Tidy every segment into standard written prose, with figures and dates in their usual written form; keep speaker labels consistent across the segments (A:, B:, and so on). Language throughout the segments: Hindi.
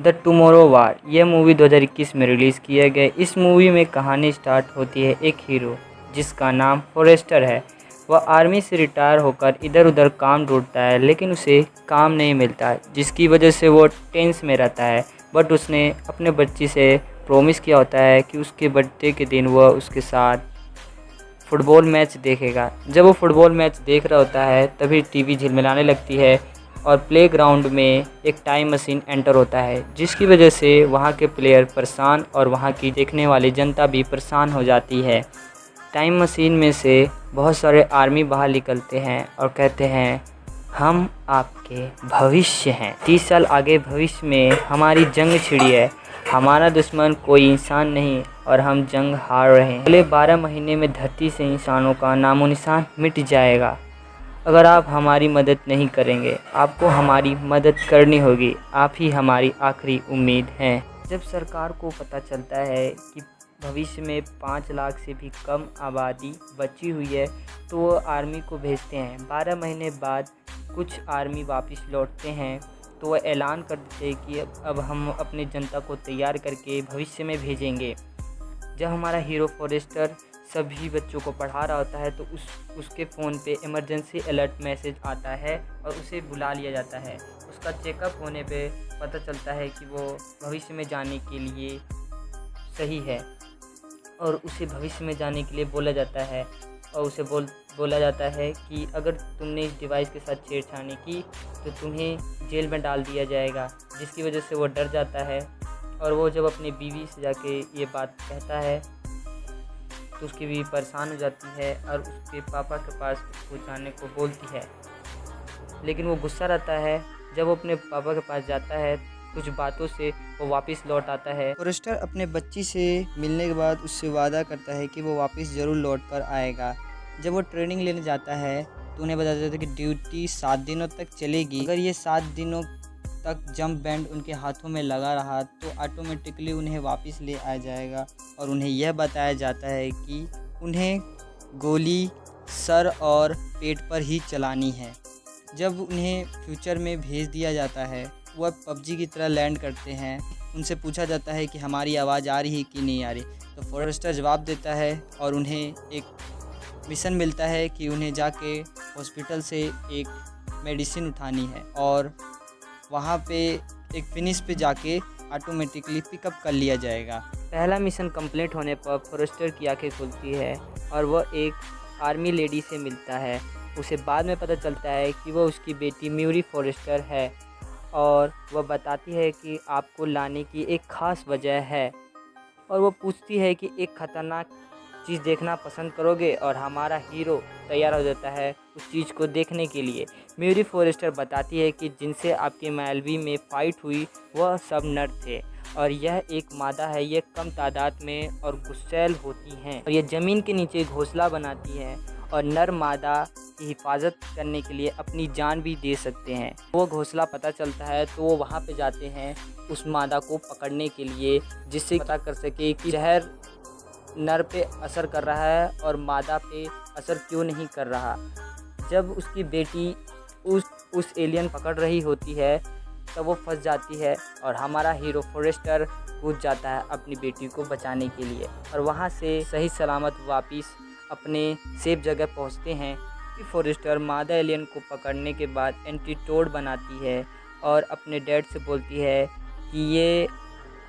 A: द टुमारो वार यह मूवी 2021 में रिलीज़ किया गया। इस मूवी में कहानी स्टार्ट होती है एक हीरो जिसका नाम फॉरेस्टर है। वह आर्मी से रिटायर होकर इधर उधर काम ढूंढता है, लेकिन उसे काम नहीं मिलता, जिसकी वजह से वो टेंस में रहता है। बट उसने अपने बच्ची से प्रॉमिस किया होता है कि उसके बर्थडे के दिन वह उसके साथ फुटबॉल मैच देखेगा। जब वो फुटबॉल मैच देख रहा होता है तभी टीवी झिलमिलाने लगती है और प्लेग्राउंड में एक टाइम मशीन एंटर होता है, जिसकी वजह से वहाँ के प्लेयर परेशान और वहाँ की देखने वाली जनता भी परेशान हो जाती है। टाइम मशीन में से बहुत सारे आर्मी बाहर निकलते हैं और कहते हैं, हम आपके भविष्य हैं। 30 साल आगे भविष्य में हमारी जंग छिड़ी है, हमारा दुश्मन कोई इंसान नहीं और हम जंग हार रहे हैं। अगले 12 महीने में धरती से इंसानों का नामो निशान मिट जाएगा। अगर आप हमारी मदद नहीं करेंगे, आपको हमारी मदद करनी होगी। आप ही हमारी आखिरी उम्मीद हैं। जब सरकार को पता चलता है कि भविष्य में 5 लाख से भी कम आबादी बची हुई है, तो वो आर्मी को भेजते हैं। 12 महीने बाद कुछ आर्मी वापस लौटते हैं, तो वह ऐलान कर देते हैं कि अब हम अपनी जनता को तैयार करके भविष्य में भेजेंगे। जब हमारा हीरो फॉरेस्टर सभी बच्चों को पढ़ा रहा होता है तो उसके फ़ोन पे इमरजेंसी अलर्ट मैसेज आता है और उसे बुला लिया जाता है। उसका चेकअप होने पे पता चलता है कि वो भविष्य में जाने के लिए सही है और उसे भविष्य में जाने के लिए बोला जाता है और उसे बोला जाता है कि अगर तुमने इस डिवाइस के साथ छेड़छाड़ी की तो तुम्हें जेल में डाल दिया जाएगा। जिसकी वजह से वो डर जाता है और वो जब अपनी बीवी से जाके ये बात कहता है तो उसकी बीवी परेशान हो जाती है और उसके पापा के पास उसको जाने को बोलती है, लेकिन वो गुस्सा रहता है। जब वो अपने पापा के पास जाता है, कुछ बातों से वो वापस लौट आता है। फॉरेस्टर अपने बच्ची से मिलने के बाद उससे वादा करता है कि वो वापस ज़रूर लौट कर आएगा। जब वो ट्रेनिंग लेने जाता है तो उन्हें बताया जाता है कि ड्यूटी 7 दिनों तक चलेगी। अगर ये 7 दिनों तक जंप बैंड उनके हाथों में लगा रहा तो ऑटोमेटिकली उन्हें वापस ले आया जाएगा और उन्हें यह बताया जाता है कि उन्हें गोली सर और पेट पर ही चलानी है। जब उन्हें फ्यूचर में भेज दिया जाता है, वह पबजी की तरह लैंड करते हैं। उनसे पूछा जाता है कि हमारी आवाज़ आ रही है कि नहीं आ रही, तो फॉरेस्टर जवाब देता है और उन्हें एक मिशन मिलता है कि उन्हें जाके हॉस्पिटल से एक मेडिसिन उठानी है और वहाँ पे एक फिनिश पे जाके ऑटोमेटिकली पिकअप कर लिया जाएगा। पहला मिशन कंप्लीट होने पर फॉरेस्टर की आंखें खुलती है और वह एक आर्मी लेडी से मिलता है। उसे बाद में पता चलता है कि वह उसकी बेटी म्यूरी फॉरेस्टर है और वह बताती है कि आपको लाने की एक ख़ास वजह है और वो पूछती है कि एक ख़तरनाक चीज़ देखना पसंद करोगे, और हमारा हीरो तैयार हो जाता है उस चीज़ को देखने के लिए। म्यूरी फॉरेस्टर बताती है कि जिनसे आपके मालवी में फ़ाइट हुई वह सब नर थे और यह एक मादा है। यह कम तादाद में और गुस्सैल होती हैं और यह ज़मीन के नीचे घोंसला बनाती है और नर मादा की हिफाजत करने के लिए अपनी जान भी दे सकते हैं। वो घोंसला पता चलता है तो वो वहाँ पे जाते हैं उस मादा को पकड़ने के लिए, जिससे पता कर सके कि जहर नर पे असर कर रहा है और मादा पे असर क्यों नहीं कर रहा। जब उसकी बेटी उस एलियन पकड़ रही होती है तब वो फंस जाती है और हमारा हीरो फॉरेस्टर कूद जाता है अपनी बेटी को बचाने के लिए और वहाँ से सही सलामत वापस अपने सेफ जगह पहुँचते हैं। फॉरेस्टर मादा एलियन को पकड़ने के बाद एंटीटोड बनाती है और अपने डैड से बोलती है कि ये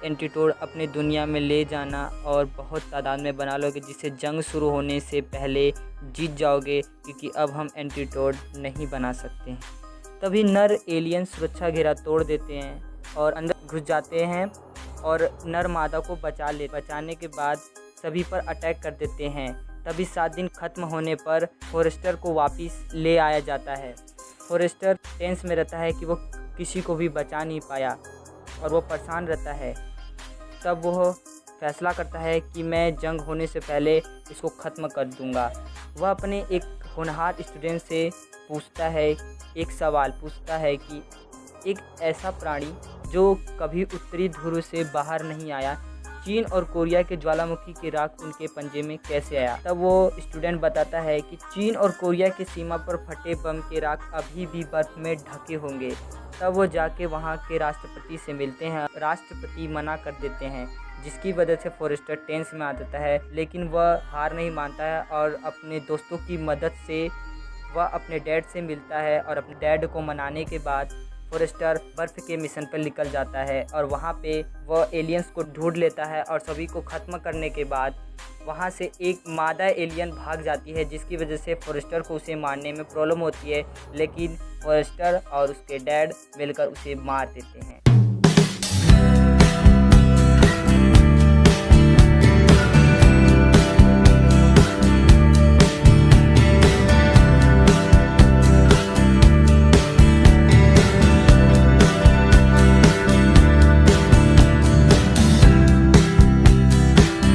A: एंटीटोड अपने दुनिया में ले जाना और बहुत तादाद में बना लोगे, जिससे जंग शुरू होने से पहले जीत जाओगे, क्योंकि अब हम एंटीटोड नहीं बना सकते हैं। तभी नर एलियन सुरक्षा घेरा तोड़ देते हैं और अंदर घुस जाते हैं और नर मादा को बचाने के बाद सभी पर अटैक कर देते हैं। तभी 7 दिन ख़त्म होने पर फॉरेस्टर को वापस ले आया जाता है। फॉरेस्टर टेंस में रहता है कि वो किसी को भी बचा नहीं पाया और वो परेशान रहता है। तब वो फैसला करता है कि मैं जंग होने से पहले इसको ख़त्म कर दूंगा। वह अपने एक होनहार स्टूडेंट से एक सवाल पूछता है कि एक ऐसा प्राणी जो कभी उत्तरी ध्रुव से बाहर नहीं आया, चीन और कोरिया के ज्वालामुखी की राख उनके पंजे में कैसे आया। तब वो स्टूडेंट बताता है कि चीन और कोरिया की सीमा पर फटे बम के राख अभी भी बर्फ में ढके होंगे। तब वो जाके वहाँ के राष्ट्रपति से मिलते हैं। राष्ट्रपति मना कर देते हैं, जिसकी वजह से फॉरेस्टर टेंस में आ जाता है, लेकिन वह हार नहीं मानता है और अपने दोस्तों की मदद से वह अपने डैड से मिलता है और अपने डैड को मनाने के बाद फॉरेस्टर बर्फ़ के मिशन पर निकल जाता है और वहाँ पे वह एलियंस को ढूंढ लेता है और सभी को ख़त्म करने के बाद वहाँ से एक मादा एलियन भाग जाती है, जिसकी वजह से फॉरेस्टर को उसे मारने में प्रॉब्लम होती है, लेकिन फॉरेस्टर और उसके डैड मिलकर उसे मार देते हैं।